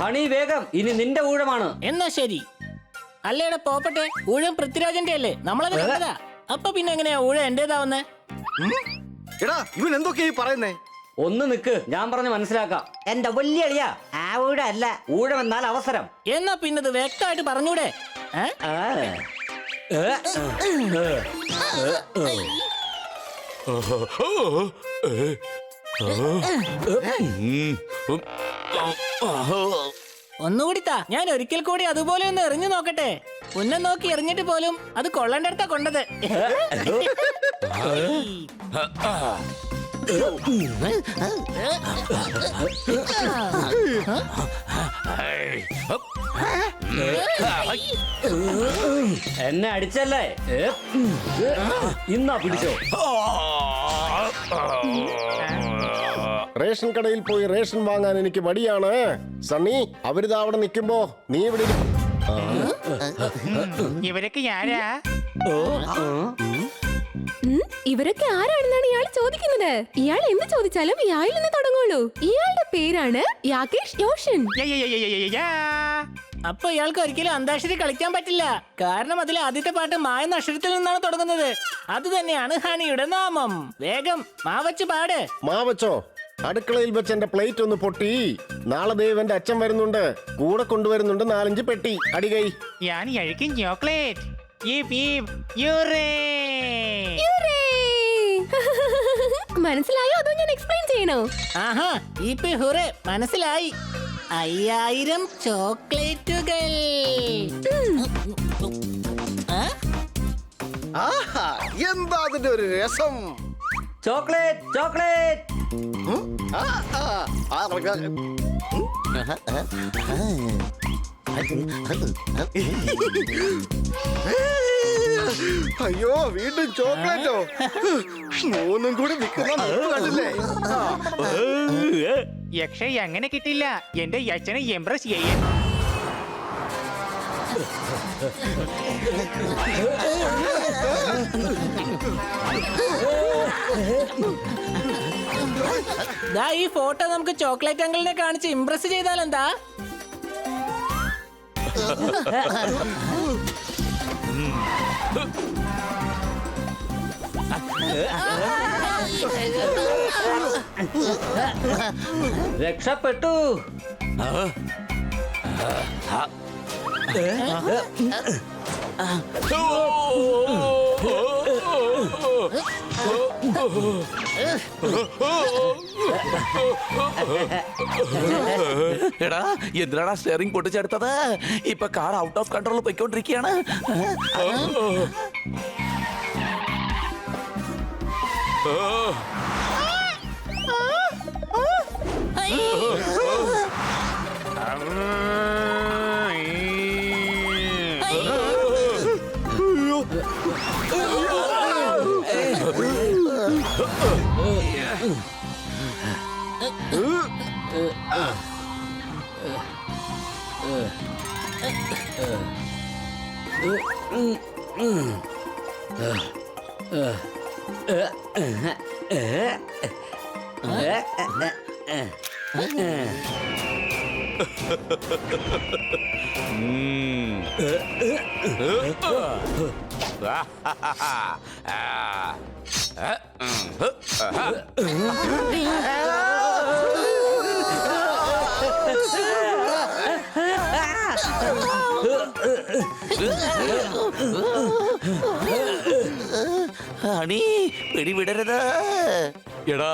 Honey വേഗം, ഇനി നിന്റെ ഊഴമാണ്. എന്നാ ശരി. അല്ലേടെ പോപ്പട്ടെ, ഊഴം പൃഥ്വിരാജന്റെ അല്ലേ? നമ്മളത് കണ്ടതാ. അപ്പൊ പിന്നെ എങ്ങനെയാ ഊഴം എന്റേതാവുന്നേ? എടാ ഇവൻ എന്തൊക്കെയാ പറയുന്നേ? ഒന്ന് നിക്ക്, ഞാൻ പറഞ്ഞ് മനസ്സിലാക്കാം. എന്റെ വലിയ അളിയ, ആ ഊഴം അല്ല, ഊഴം എന്നാൽ അവസരം. എന്നാ പിന്നത് വ്യക്തമായിട്ട് പറഞ്ഞൂടെ? ഒന്നുകൂടി താ, ഞാൻ ഒരിക്കൽ കൂടി അതുപോലെ ഒന്ന് എറിഞ്ഞു നോക്കട്ടെ. ഉന്നം നോക്കി എറിഞ്ഞിട്ട് പോലും അത് കൊള്ളണ്ടടുത്താ കൊണ്ടത്. എന്നെ അടിച്ചല്ലേ, ഇന്നാ പിടിച്ചോ. റേഷൻ കടയിൽ പോയി റേഷൻ വാങ്ങാൻ എനിക്ക് മടിയാണ് സണ്ണി. അവരിതാ അവിടെ നിൽക്കുമ്പോ നീ ഇവിടെ ഇവരൊക്കെ ആരാ? ഇവരൊക്കെ ആരാണെന്നാണ് ഇയാൾ ചോദിക്കുന്നത്. ഇയാൾ എന്ത് ചോദിച്ചാലും ഇയാളിൽ നിന്ന് തുടങ്ങുള്ളൂ. ഇയാളുടെ പേരാണ് യാകേഷ് യോഷൻ. അപ്പൊ ഇയാൾക്ക് ഒരിക്കലും അന്താക്ഷരി കളിക്കാൻ പറ്റില്ല. കാരണം അതിലെ ആദ്യത്തെ പാട്ട് മായ എന്ന അക്ഷരത്തിൽ നിന്നാണ് തുടങ്ങുന്നത്. അത് തന്നെയാണ് ഹണിയുടെ നാമം. വേഗം മാവച്ച് പാട്. മാവച്ചോ? അടുക്കളയിൽ വെച്ച് എന്റെ പ്ലേറ്റ് ഒന്ന് പൊട്ടി. നാളെ ദേവന്റെ അച്ഛൻ വരുന്നുണ്ട്, കൂടെ കൊണ്ടുവരുന്നുണ്ട് 4-5 പെട്ടി. അടികൈ ഞാൻ കഴിക്കും ചോക്ലേറ്റ്. മനസ്സിലായോ? അതോ ഞാൻ എക്സ്പ്ലെയിൻ ചെയ്യണോ? ആഹാ, ഇപ്പൊ ഹുറേ മനസ്സിലായി. 5000 ചോക്ലേറ്റുകൾ. എന്താ അതിന്റെ ഒരു രസം? Chocolate chocolate. അയ്യോ, വീണ്ടും ചോക്ലേറ്റോ? മൂന്നും കൂടി കണ്ടില്ലേ? യക്ഷ അങ്ങനെ കിട്ടില്ല. എന്റെ യക്ഷനെ എംപ്രസ് ചെയ്യാൻ. ഈ ഫോട്ടോ നമുക്ക് ചോക്ലേറ്റ് അങ്കിളിനെ കാണിച്ച് ഇംപ്രസ് ചെയ്താൽ എന്താ? രക്ഷപ്പെട്ടു. എടാ, എന്തിനാടാ സ്റ്റിയറിംഗ് പൊട്ടിച്ചെടുത്തത്? ഇപ്പൊ കാർ ഔട്ട് ഓഫ് കൺട്രോൾ പോയിക്കൊണ്ടിരിക്കുകയാണ്. ഹണി, പിടിവിടരുത്. എടാ,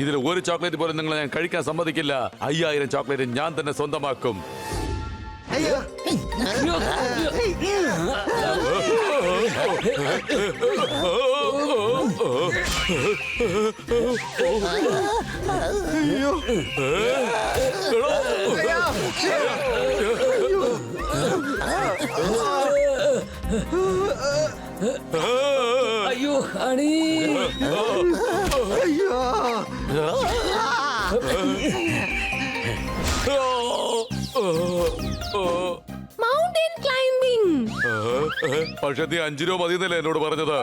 ഇതിൽ ഒരു ചോക്ലേറ്റ് പോലും നിങ്ങളെ ഞാൻ കഴിക്കാൻ സമ്മതിക്കില്ല. 5000 ചോക്ലേറ്റ് ഞാൻ തന്നെ സ്വന്തമാക്കും. അയ്യോ ഹണി. Mountain climbing. പക്ഷെ നീ 5 രൂപ മതിയെന്നല്ലേ എന്നോട് പറഞ്ഞത്?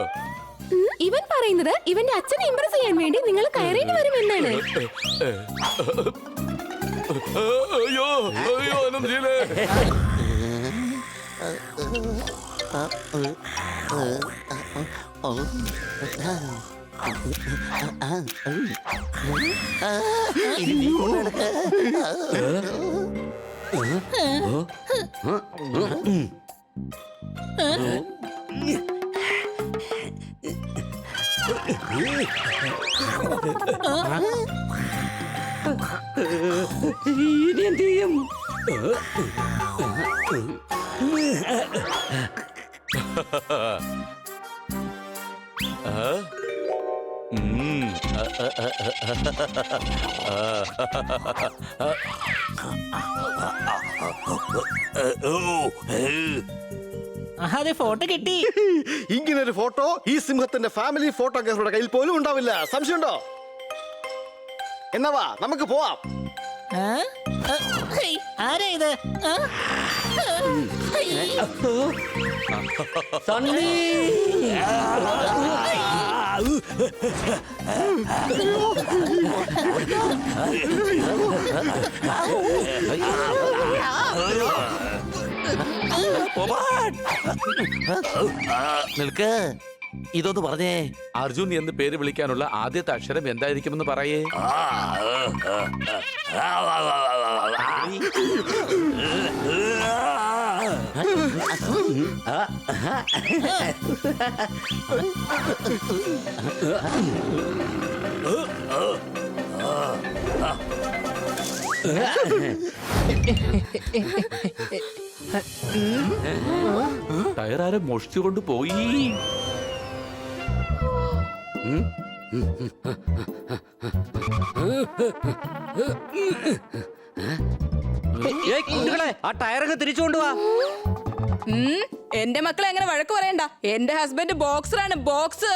ഇവൻ പറയുന്നത് ഇവന്റെ അച്ഛനെ ഇംപ്രസ് ചെയ്യാൻ വേണ്ടി നിങ്ങൾ കയറേണ്ടി വരുമെന്നാണ്. അയ്യോ അയ്യോ ആനന്ദ്ജിയിലെ ഇനി എന്ത് ചെയ്യും? അതെ ഫോട്ടോ കിട്ടി. ഇങ്ങനൊരു ഫോട്ടോ ഈ സിംഹത്തിന്റെ ഫാമിലി ഫോട്ടോഗ്രാഫറുടെ കയ്യിൽ പോലും ഉണ്ടാവില്ല. സംശയമുണ്ടോ? എന്നവാ നമുക്ക് പോവാം. ആ? ഹേയ്, ആരാ ഇത്? ആ? സണ്ണി! നിൽക്ക്, ഇതൊന്ന് പറഞ്ഞേ. അർജുൻ എന്ന് പേര് വിളിക്കാനുള്ള ആദ്യത്തെ അക്ഷരം എന്തായിരിക്കുമെന്ന് പറയേ. ടയറാരെ മോഷ്ടിച്ചുകൊണ്ട് പോയി. ഏയ് കുട്ടികളെ, ആ ടയറൊക്കെ തിരിച്ചു കൊണ്ടുപോവാ. എന്റെ മക്കളെ അങ്ങനെ വഴക്ക് പറയണ്ട. എന്റെ ഹസ്ബൻഡ് ബോക്സറാണ്, ബോക്സ്.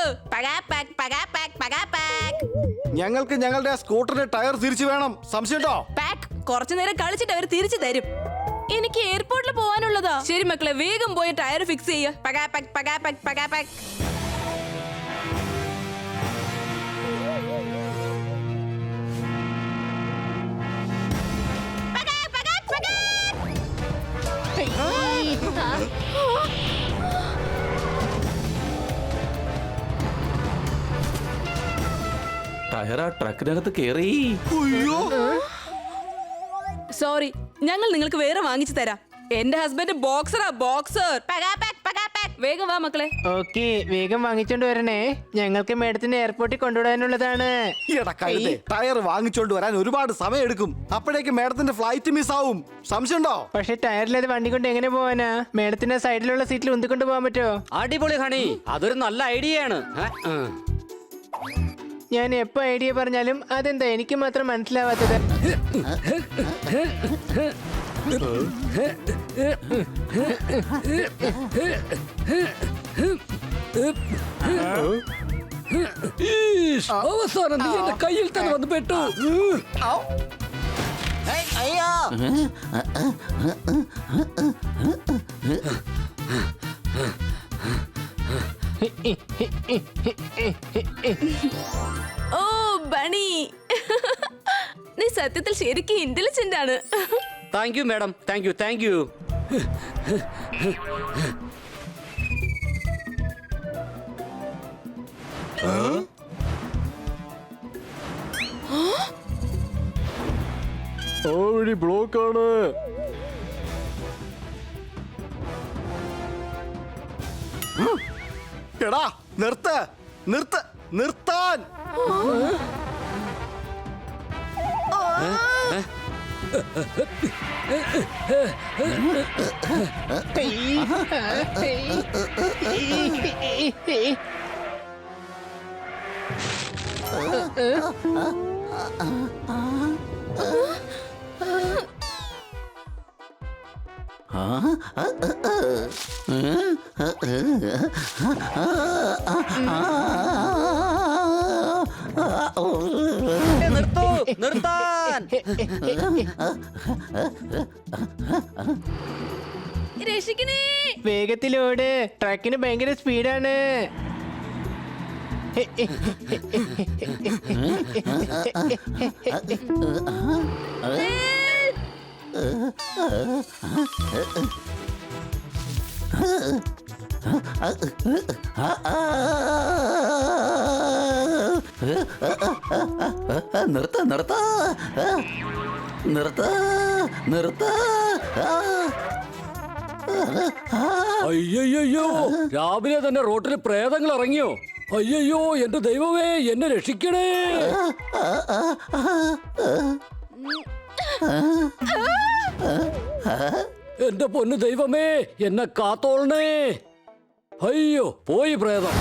ഞങ്ങൾക്ക് ഞങ്ങളുടെ ആ സ്കൂട്ടറിന്റെ ടയർ തിരിച്ചു വേണം. സംശയമുണ്ടോ? പാക്ക് കുറച്ചു നേരം കളിച്ചിട്ട് അവർ തിരിച്ചു തരും. എനിക്ക് എയർപോർട്ടിൽ പോകാനുള്ളതാ. ശരി മക്കളെ, വേഗം പോയി ടയർ ഫിക്സ് ചെയ്യ. ടയർ ആ ട്രക്കിനകത്ത് കേറി. സോറി, ഞങ്ങൾ നിങ്ങൾക്ക് വേറെ വാങ്ങിച്ചു തരാം. എന്റെ ഹസ്ബൻഡ് ബോക്സറാ, ബോക്സർ. വേഗം വാ മക്കളെ. ഓക്കെ, വേഗം വാങ്ങിച്ചോണ്ട് വരണേ. ഞങ്ങൾക്ക് മേഡത്തിന്റെ എയർപോർട്ടിൽ കൊണ്ടുവിടാനുള്ളതാണ്. ടയർ വാങ്ങിച്ചോണ്ട് വരാൻ ഒരുപാട് സമയം എടുക്കും. അപ്പോഴേക്ക് മേഡത്തിന്റെ ഫ്ലൈറ്റ് മിസ് ആവും. സംശയമുണ്ടോ? പക്ഷെ ടയറിലത് വണ്ടി കൊണ്ട് എങ്ങനെ പോവാനാ? മേഡത്തിന്റെ സൈഡിലുള്ള സീറ്റിൽ ഉന്തിക്കൊണ്ട് പോകാൻ പറ്റുമോ? അടിപൊളി ഹണി, അതൊരു നല്ല ഐഡിയയാണ്. ഞാൻ എപ്പോ ഐഡിയ പറഞ്ഞാലും അതെന്താ എനിക്ക് മാത്രം മനസ്സിലാവാത്തത്? അവസാനം നീ എന്റെ കയ്യിൽ തന്നെ വന്ന് പെട്ടു. ഓ ബണി, നീ സത്യത്തിൽ ശരിക്കും ഇന്റലിജന്റ് ആണ്. Thank you madam, thank you, thank you. ആ വഴി ബ്ലോക്കാണ്. എടാ നിർത്ത്, നിർത്ത്, നിർത്താൻ. നിർത്തൂ, നിർത്താൻ. രക്ഷിക്കണേ. വേഗത്തിലോട്, ട്രക്കിന് ഭയങ്കര സ്പീഡാണ്. നിർത്ത നിർത്ത നിർത്ത നിർത്ത. അയ്യോ രാവിലെ തന്നെ റോട്ടിൽ പ്രേതങ്ങൾ ഇറങ്ങിയോ? അയ്യോ എന്റെ ദൈവമേ, എന്നെ രക്ഷിക്കണേ. എന്റെ പൊന്നു ദൈവമേ, എന്നെ കാത്തോളണേ. അയ്യോ പോയി പ്രേതം.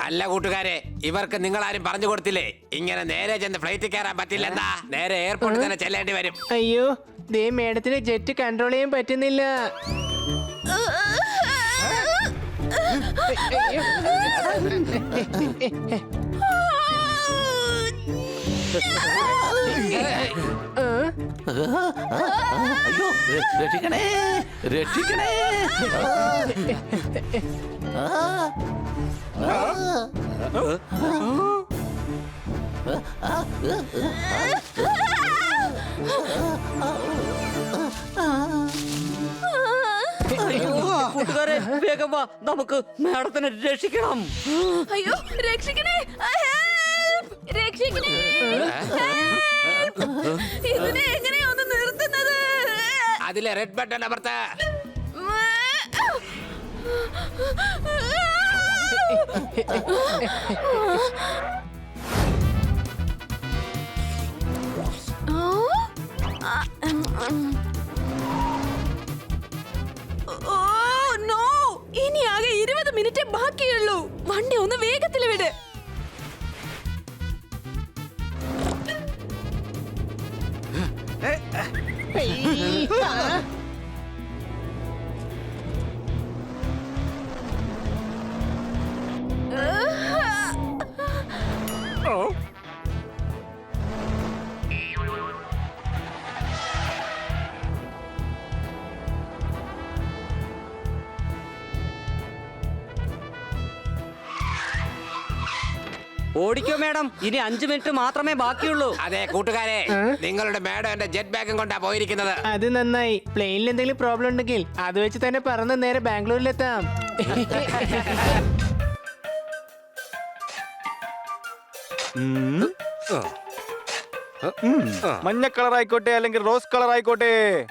അല്ല കൂട്ടുകാരെ, ഇവർക്ക് നിങ്ങൾ ആരും പറഞ്ഞു കൊടുത്തില്ലേ ഇങ്ങനെ നേരെ ചെന്ന് ഫ്ലൈറ്റ് കയറാൻ പറ്റില്ലെന്നാ? നേരെ എയർപോർട്ടിൽ തന്നെ ചെല്ലേണ്ടി വരും. അയ്യോ, ദേ മേഡത്തിന് ജെറ്റ് കൺട്രോൾ ചെയ്യാൻ പറ്റുന്നില്ല. അയ്യോ രക്ഷിക്കണേ, രക്ഷിക്കണേ. കൂട്ടുകാരെ വേഗം വാ, നമുക്ക് മാഡത്തിനെ രക്ഷിക്കണം. അയ്യോ രക്ഷിക്കണേ, രക്ഷിക്കണേ. ഇതിനെ എങ്ങനെയാ ഒന്ന് നിർത്തുന്നത്? അതിലെ റെഡ് ബട്ടൺ അമർത്ത്. ഇനി ആകെ 20 മിനിറ്റ് ബാക്കിയുള്ളൂ. വണ്ടി ഒന്ന് വേഗത്തിൽ വിട്. ഓടിക്കോ മാഡം, ഇനി 5 മിനിറ്റ് മാത്രമേ ബാക്കിയുള്ളൂ. അതെ കൂട്ടുകാരെ, നിങ്ങളുടെ മാഡം എന്റെ ജെറ്റ് ബാഗും കൊണ്ടാ പോയിരിക്കുന്നത്. അത് നന്നായി. പ്ലെയിനിൽ എന്തെങ്കിലും പ്രോബ്ലം ഉണ്ടെങ്കിൽ അത് വെച്ച് തന്നെ പറന്ന് നേരെ ബാംഗ്ലൂരിലെത്താം. മഞ്ഞ കളർ ആയിക്കോട്ടെ അല്ലെങ്കിൽ റോസ് കളർ ആയിക്കോട്ടെ,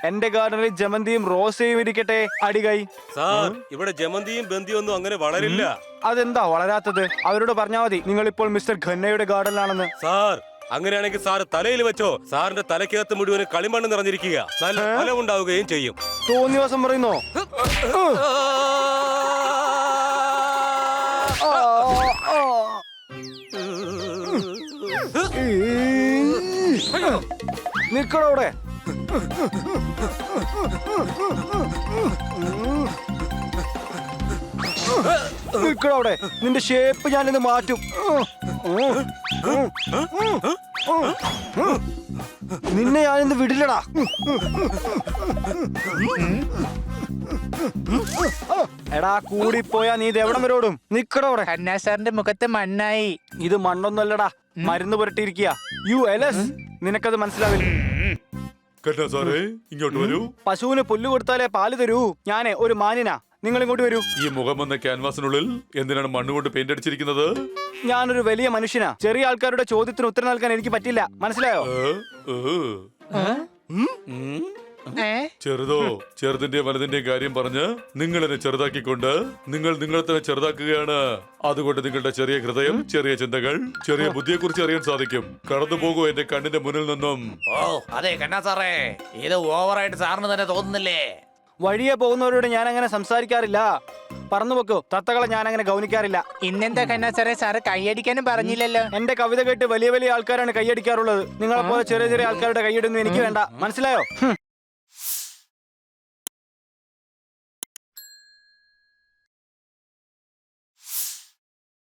എന്റെ ഗാർഡനിൽ ജമന്തിയും റോസയും ഇരിക്കട്ടെ. അടികൈ സാർ, ഇവിടെ ജമന്തിയും ബന്ദിയും ഒന്നും അങ്ങനെ വളരില്ല. അതെന്താ വളരാത്തത്? അവരോട് പറഞ്ഞാൽ മതി നിങ്ങൾ ഇപ്പോൾ മിസ്റ്റർ ഖന്നയുടെ ഗാർഡനിലാണെന്ന്. സാർ, അങ്ങനെയാണെങ്കിൽ സാർ തലയിൽ വെച്ചോ. സാറിന്റെ തലയ്ക്കകത്ത് മുഴുവൻ കളിമണ്ണ് നിറഞ്ഞിരിക്കുക. നല്ല ഫലം ഉണ്ടാവുകയും ചെയ്യും. തോന്നിയ ദിവസം പറയുന്നോ? നിക്കടവിടെ. നിക്കടവിടെ. നിന്റെ ഷേപ്പ് ഞാനിന്ന് മാറ്റും. നിന്നെ ഞാനിന്ന് വിടില്ലടാ. എടാ കൂടിപ്പോയാ നീ ഇത് എവിടം വരോടും? നിക്കടവിടെ. കന്നാ സാറിന്റെ മുഖത്ത് മണ്ണായി. ഇത് മണ്ണൊന്നല്ലടാ, മരുന്ന് പുരട്ടിയിരിക്കുക. യു എലസ്, നിനക്കത് മനസ്സിലാവില്ല. സാറേ ഇങ്ങോട്ട് വരൂ. പശുവിന് പുല്ല് കൊടുത്താലേ പാല് തരൂ. ഞാനേ ഒരു മാനിനാ. നിങ്ങൾ ഇങ്ങോട്ട് വരൂ. ഈ മുഖം വന്ന ക്യാൻവാസിനുള്ളിൽ എന്തിനാണ് മണ്ണുകൊണ്ട് പെയിന്റ് അടിച്ചിരിക്കുന്നത്? ഞാനൊരു വലിയ മനുഷ്യനാ. ചെറിയ ആൾക്കാരുടെ ചോദ്യത്തിന് ഉത്തരം നൽകാൻ എനിക്ക് പറ്റില്ല. മനസ്സിലായോ? ചെറുതോ ചെറുതിന്റെ വലുതിന്റെയും കാര്യം പറഞ്ഞ് നിങ്ങൾ എന്നെ ചെറുതാക്കിക്കൊണ്ട് നിങ്ങൾ നിങ്ങളെ തന്നെ ചെറുതാക്കുകയാണ്. അതുകൊണ്ട് നിങ്ങളുടെ ചെറിയ ഹൃദയം, ചെറിയ ചിന്തകൾ, ചെറിയ ബുദ്ധിയെ കുറിച്ച് അറിയാൻ സാധിക്കും. കടന്നു പോകൂ എന്റെ കണ്ണിന്റെ മുന്നിൽ നിന്നും. ഓ അതെ കണ്ണാ സാറേ, ഇത് ഓവറായിട്ട് സാറിന് തന്നെ തോന്നുന്നില്ലേ? വഴിയെ പോകുന്നവരോട് ഞാൻ അങ്ങനെ സംസാരിക്കാറില്ല. പറന്നു വെക്കോ, തത്തകളെ ഞാൻ അങ്ങനെ ഗൗനിക്കാറില്ല. ഇന്നെന്താ കന്നാ സാറേ, സാറ് കൈയടിക്കാനും പറഞ്ഞില്ലല്ലോ. എന്റെ കവിത കേട്ട് വലിയ വലിയ ആൾക്കാരാണ് കൈയടിക്കാറുള്ളത്. നിങ്ങളെ പോലെ ചെറിയ ചെറിയ ആൾക്കാരുടെ കൈയടിയൊന്നും എനിക്ക് വേണ്ട. മനസ്സിലായോ?